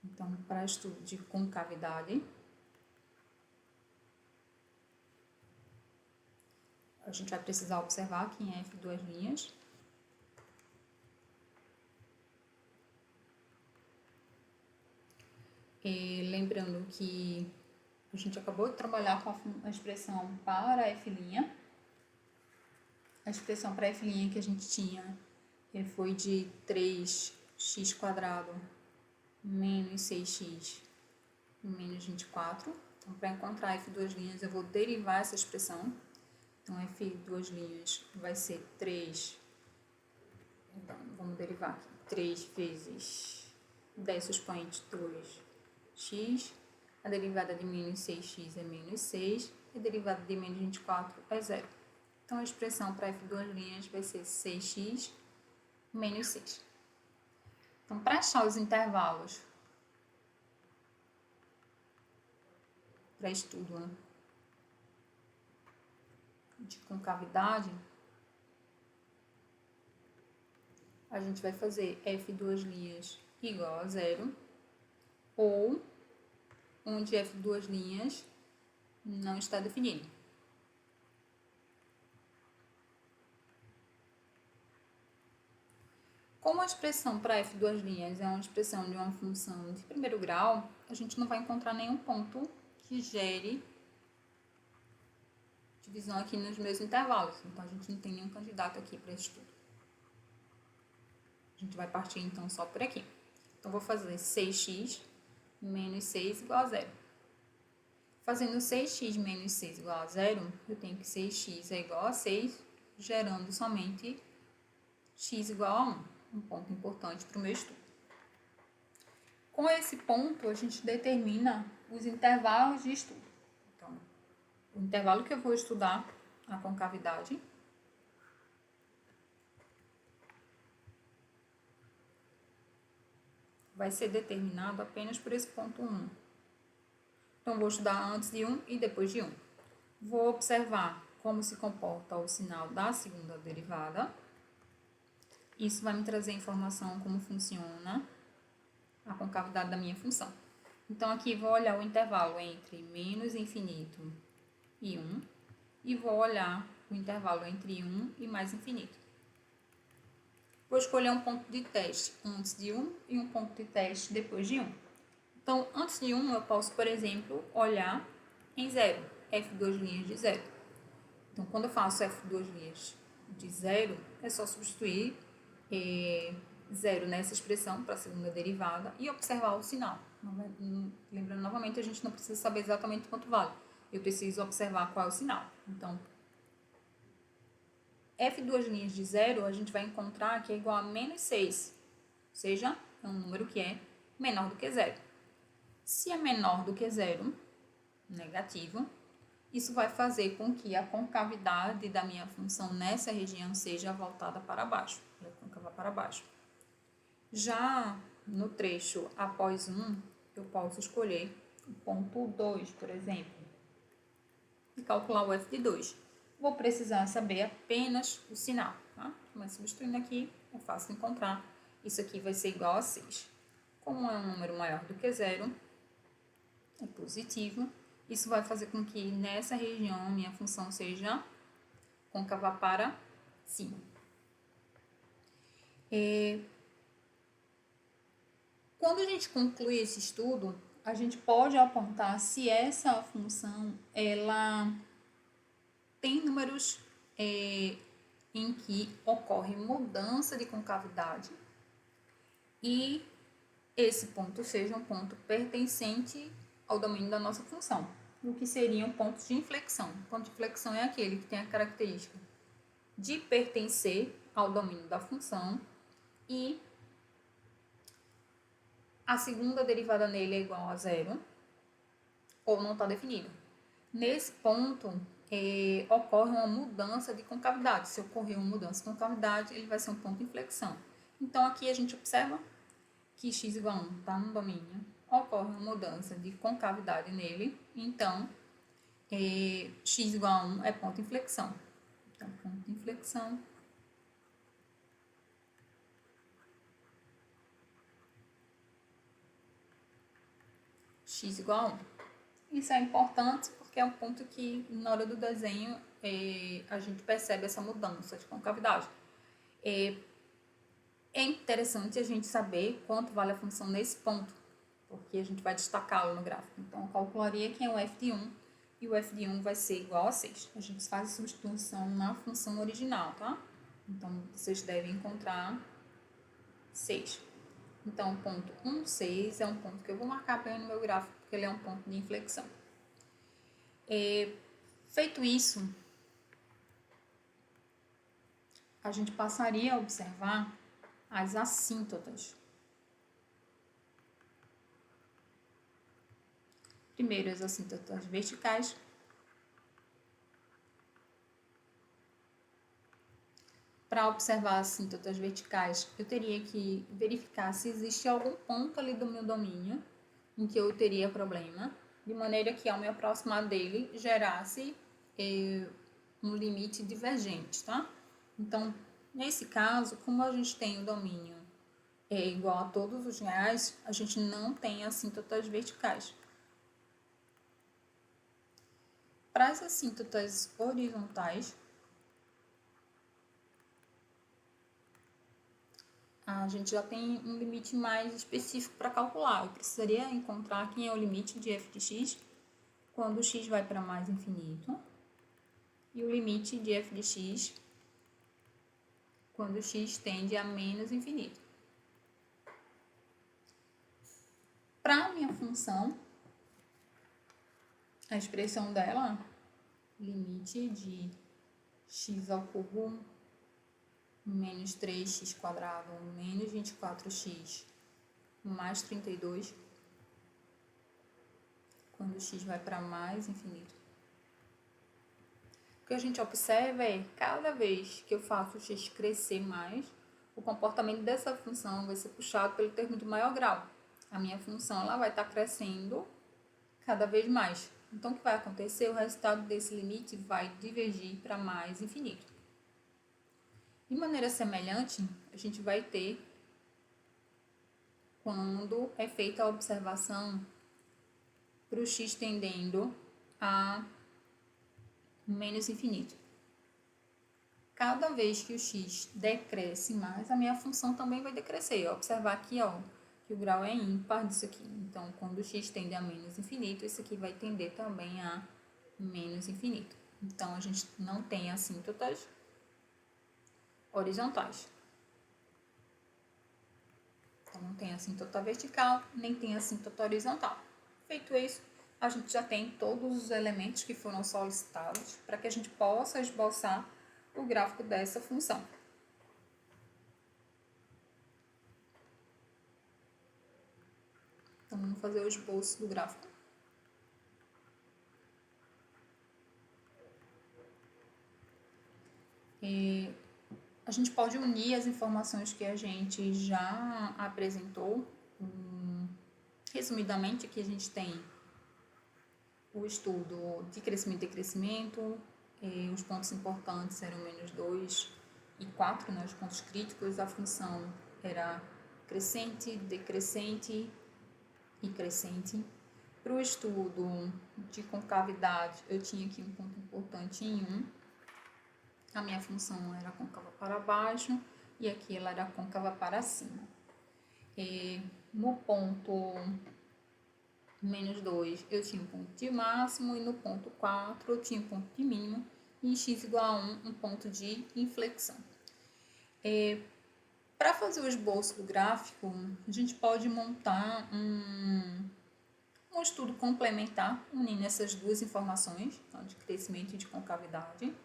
Então, para estudo de concavidade, a gente vai precisar observar aqui em F duas linhas. E lembrando que a gente acabou de trabalhar com a expressão para F'. A expressão para F' que a gente tinha foi de 3x² menos 6x menos 24. Então, para encontrar F duas linhas, eu vou derivar essa expressão. Então, F duas linhas vai ser 3. Então, vamos derivar aqui. 3 vezes 10 expoente 2x. A derivada de menos 6x é menos 6. E a derivada de menos 24 é 0. Então, a expressão para F duas linhas vai ser 6x menos 6. Então, para achar os intervalos para estudo de concavidade, a gente vai fazer F duas linhas igual a 0 ou onde F duas linhas não está definido. Como a expressão para F duas linhas é uma expressão de uma função de primeiro grau, a gente não vai encontrar nenhum ponto que gere divisão aqui nos meus intervalos. Então, a gente não tem nenhum candidato aqui para estudo. A gente vai partir, então, só por aqui. Então, vou fazer 6x menos 6 igual a 0. Fazendo 6x menos 6 igual a 0, eu tenho que 6x é igual a 6, gerando somente x igual a 1. Um ponto importante para o meu estudo. Com esse ponto, a gente determina os intervalos de estudo. Então, o intervalo que eu vou estudar a concavidade vai ser determinado apenas por esse ponto 1. Então, vou estudar antes de 1 e depois de 1. Vou observar como se comporta o sinal da segunda derivada. Isso vai me trazer informação como funciona a concavidade da minha função. Então, aqui vou olhar o intervalo entre menos infinito e 1 e vou olhar o intervalo entre 1 e mais infinito. Vou escolher um ponto de teste antes de 1 e um ponto de teste depois de 1. Então, antes de 1, eu posso, por exemplo, olhar em 0, F duas linhas de 0. Então, quando eu faço F duas linhas de zero, é só substituir zero nessa expressão para a segunda derivada e observar o sinal. Lembrando novamente, a gente não precisa saber exatamente quanto vale. Eu preciso observar qual é o sinal. Então, f duas linhas de zero, a gente vai encontrar que é igual a menos 6. Ou seja, é um número que é menor do que zero. Se é menor do que zero, negativo, isso vai fazer com que a concavidade da minha função nessa região seja voltada para baixo, côncava para baixo. Já no trecho após 1, eu posso escolher o ponto 2, por exemplo, e calcular o f de 2. Vou precisar saber apenas o sinal, tá? Mas substituindo aqui, é fácil de encontrar. Isso aqui vai ser igual a 6. Como é um número maior do que zero, é positivo. Isso vai fazer com que nessa região a minha função seja côncava para cima. Quando a gente conclui esse estudo, a gente pode apontar se essa função ela tem números em que ocorre mudança de concavidade e esse ponto seja um ponto pertencente ao domínio da nossa função, o que seriam pontos de inflexão. O ponto de inflexão é aquele que tem a característica de pertencer ao domínio da função e a segunda derivada nele é igual a zero ou não está definido. Nesse ponto, ocorre uma mudança de concavidade. Se ocorrer uma mudança de concavidade, ele vai ser um ponto de inflexão. Então, aqui a gente observa que x igual a 1 está no domínio, ocorre uma mudança de concavidade nele, então, x igual a 1 é ponto de inflexão. Então, ponto de inflexão x igual a 1. Isso é importante porque é um ponto que, na hora do desenho, a gente percebe essa mudança de concavidade. É interessante a gente saber quanto vale a função nesse ponto, porque a gente vai destacá-lo no gráfico. Então, eu calcularia que é o f de 1 e o f de 1 vai ser igual a 6. A gente faz a substituição na função original, tá? Então, vocês devem encontrar 6. Então, o ponto 1, 6 é um ponto que eu vou marcar bem no meu gráfico, porque ele é um ponto de inflexão. Feito isso, a gente passaria a observar as assíntotas. Primeiro, as assíntotas verticais. Para observar as assíntotas verticais, eu teria que verificar se existe algum ponto ali do meu domínio em que eu teria problema, de maneira que, ao me aproximar dele, gerasse um limite divergente, tá? Então, nesse caso, como a gente tem o domínio igual a todos os reais, a gente não tem assíntotas verticais. Para as assíntotas horizontais, a gente já tem um limite mais específico para calcular. Eu precisaria encontrar quem é o limite de f de x quando x vai para mais infinito e o limite de f de x quando x tende a menos infinito. Para a minha função, a expressão dela, limite de x ao cubo menos 3x quadrado menos 24x mais 32, quando x vai para mais infinito. O que a gente observa é, cada vez que eu faço o x crescer mais, o comportamento dessa função vai ser puxado pelo termo de maior grau. A minha função ela vai estar crescendo cada vez mais. Então, o que vai acontecer? O resultado desse limite vai divergir para mais infinito. De maneira semelhante, a gente vai ter quando é feita a observação para o x tendendo a menos infinito. Cada vez que o x decresce mais, a minha função também vai decrescer. Observar aqui, ó, que o grau é ímpar disso aqui. Então, quando o x tende a menos infinito, isso aqui vai tender também a menos infinito. Então, a gente não tem assíntotas horizontais. Então, não tem assíntota vertical, nem tem assíntota horizontal. Feito isso, a gente já tem todos os elementos que foram solicitados para que a gente possa esboçar o gráfico dessa função. Então, vamos fazer o esboço do gráfico. A gente pode unir as informações que a gente já apresentou. Resumidamente, aqui a gente tem o estudo de crescimento e decrescimento, os pontos importantes eram -2 e 4, né, os pontos críticos, a função era crescente, decrescente e crescente. Para o estudo de concavidade, eu tinha aqui um ponto importante em 1, a minha função era côncava para baixo e aqui ela era côncava para cima. No ponto -2 eu tinha um ponto de máximo e no ponto 4 eu tinha um ponto de mínimo e em x igual a 1 um ponto de inflexão. Para fazer o esboço do gráfico, a gente pode montar um estudo complementar unindo essas duas informações, tá, de crescimento e de concavidade.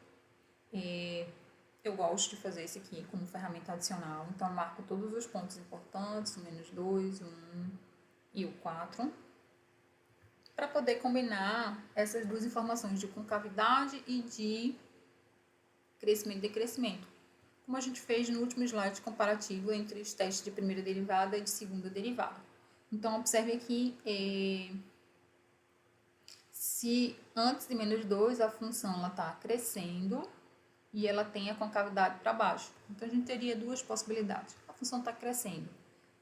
Eu gosto de fazer esse aqui como ferramenta adicional, então eu marco todos os pontos importantes, o -2, o 1 e o 4, para poder combinar essas duas informações de concavidade e de crescimento e decrescimento, como a gente fez no último slide comparativo entre os testes de primeira derivada e de segunda derivada. Então, observe aqui, se antes de -2 a função está crescendo e ela tem a concavidade para baixo. Então, a gente teria duas possibilidades. A função está crescendo.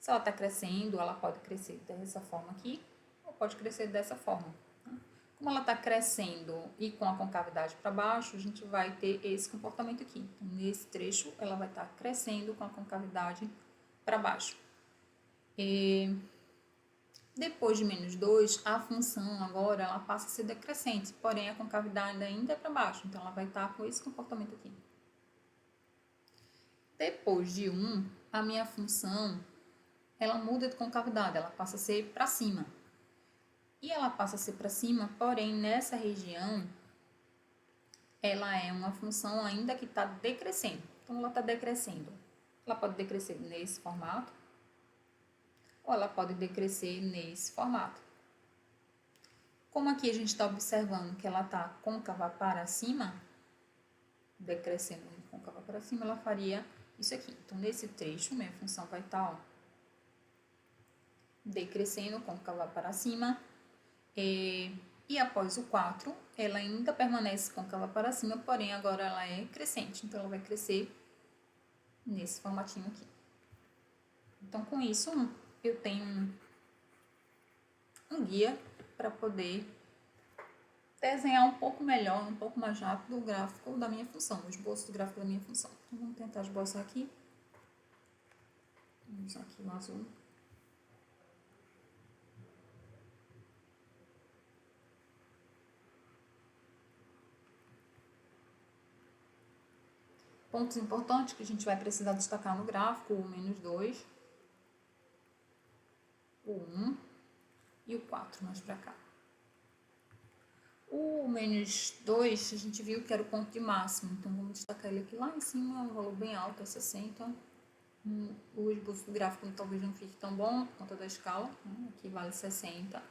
Se ela está crescendo, ela pode crescer dessa forma aqui, ou pode crescer dessa forma. Como ela está crescendo e com a concavidade para baixo, a gente vai ter esse comportamento aqui. Então, nesse trecho, ela vai estar crescendo com a concavidade para baixo. Depois de -2, a função agora ela passa a ser decrescente, porém a concavidade ainda é para baixo, então ela vai estar com esse comportamento aqui. Depois de 1, a minha função ela muda de concavidade, ela passa a ser para cima. E ela passa a ser para cima, porém nessa região ela é uma função ainda que está decrescendo. Então ela está decrescendo. Ela pode decrescer nesse formato, ou ela pode decrescer nesse formato. Como aqui a gente está observando que ela está côncava para cima, decrescendo côncava para cima, ela faria isso aqui. Então, nesse trecho, minha função vai estar decrescendo côncava para cima, e após o 4, ela ainda permanece côncava para cima, porém agora ela é crescente. Então, ela vai crescer nesse formatinho aqui. Então, com isso, eu tenho um guia para poder desenhar um pouco melhor, um pouco mais rápido o gráfico da minha função, o esboço do gráfico da minha função. Então, vamos tentar esboçar aqui. Vamos usar aqui o azul. Pontos importantes que a gente vai precisar destacar no gráfico: o -2, o 1 e o 4, mais para cá. O -2, a gente viu que era o ponto de máximo, então vamos destacar ele aqui lá em cima, um valor bem alto, é 60. O esboço do gráfico talvez não fique tão bom por conta da escala, né? Aqui vale 60.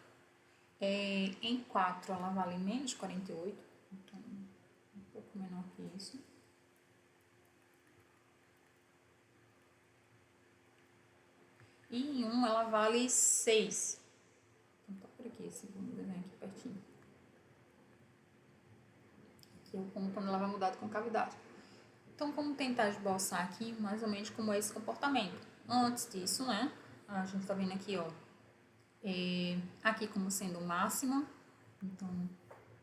Em 4 ela vale -48, então um pouco menor que isso. E em 1 ela vale 6. Então tá por aqui, esse vamos desenhar aqui pertinho. Aqui é o ponto onde ela vai mudar de concavidade. Então, vamos tentar esboçar aqui mais ou menos como é esse comportamento. Antes disso, né, a gente tá vendo aqui, ó, aqui como sendo o máximo. Então,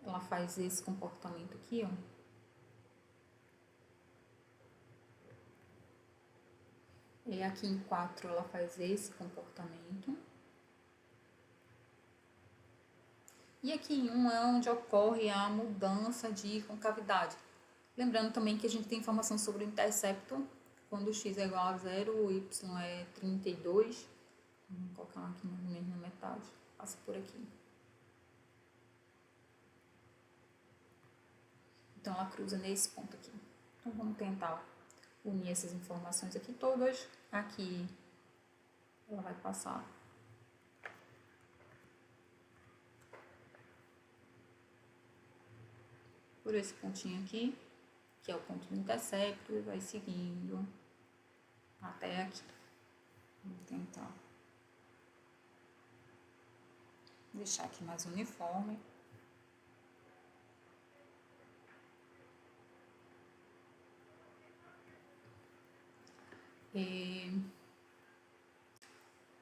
ela faz esse comportamento aqui, ó. E aqui em 4 ela faz esse comportamento. E aqui em 1 é onde ocorre a mudança de concavidade. Lembrando também que a gente tem informação sobre o intercepto quando x é igual a 0, o y é 32. Vamos colocar aqui mais ou menos na metade. Passa por aqui. Então, ela cruza nesse ponto aqui. Então, vamos tentar unir essas informações aqui todas. Aqui, ela vai passar por esse pontinho aqui, que é o ponto do intercepto, e vai seguindo até aqui. Vou tentar deixar aqui mais uniforme.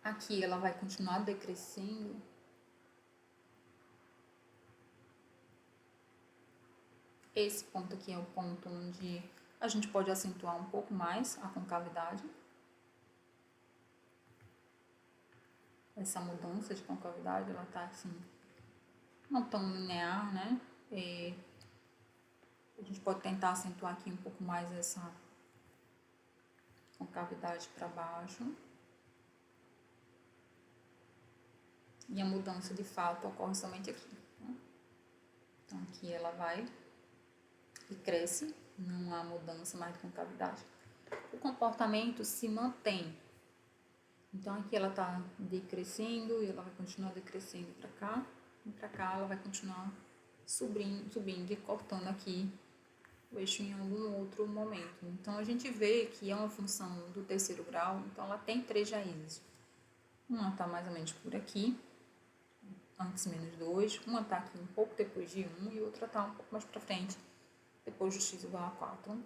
Aqui ela vai continuar decrescendo. Esse ponto aqui é o ponto onde a gente pode acentuar um pouco mais a concavidade. Essa mudança de concavidade, ela tá assim, não tão linear, né? A gente pode tentar acentuar aqui um pouco mais essa concavidade para baixo. E a mudança de fato ocorre somente aqui. Né? Então aqui ela vai e cresce, não há mudança mais de concavidade. O comportamento se mantém. Então aqui ela está decrescendo e ela vai continuar decrescendo para cá. E para cá ela vai continuar subindo e cortando aqui o eixo em algum outro momento. Então a gente vê que é uma função do terceiro grau, então ela tem 3 raízes. Uma está mais ou menos por aqui, antes menos 2, uma está aqui um pouco depois de 1 e outra está um pouco mais para frente, depois de x igual a 4.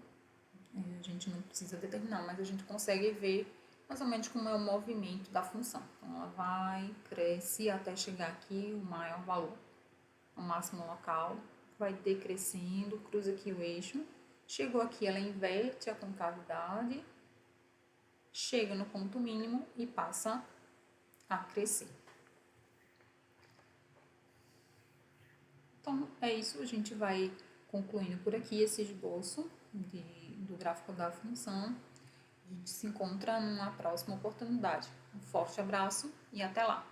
A gente não precisa determinar, mas a gente consegue ver mais ou menos como é o movimento da função. Então ela vai, cresce até chegar aqui o maior valor, o máximo local, vai decrescendo, cruza aqui o eixo, chegou aqui, ela inverte a concavidade, chega no ponto mínimo e passa a crescer. Então, é isso, a gente vai concluindo por aqui esse esboço do gráfico da função. A gente se encontra numa próxima oportunidade. Um forte abraço e até lá!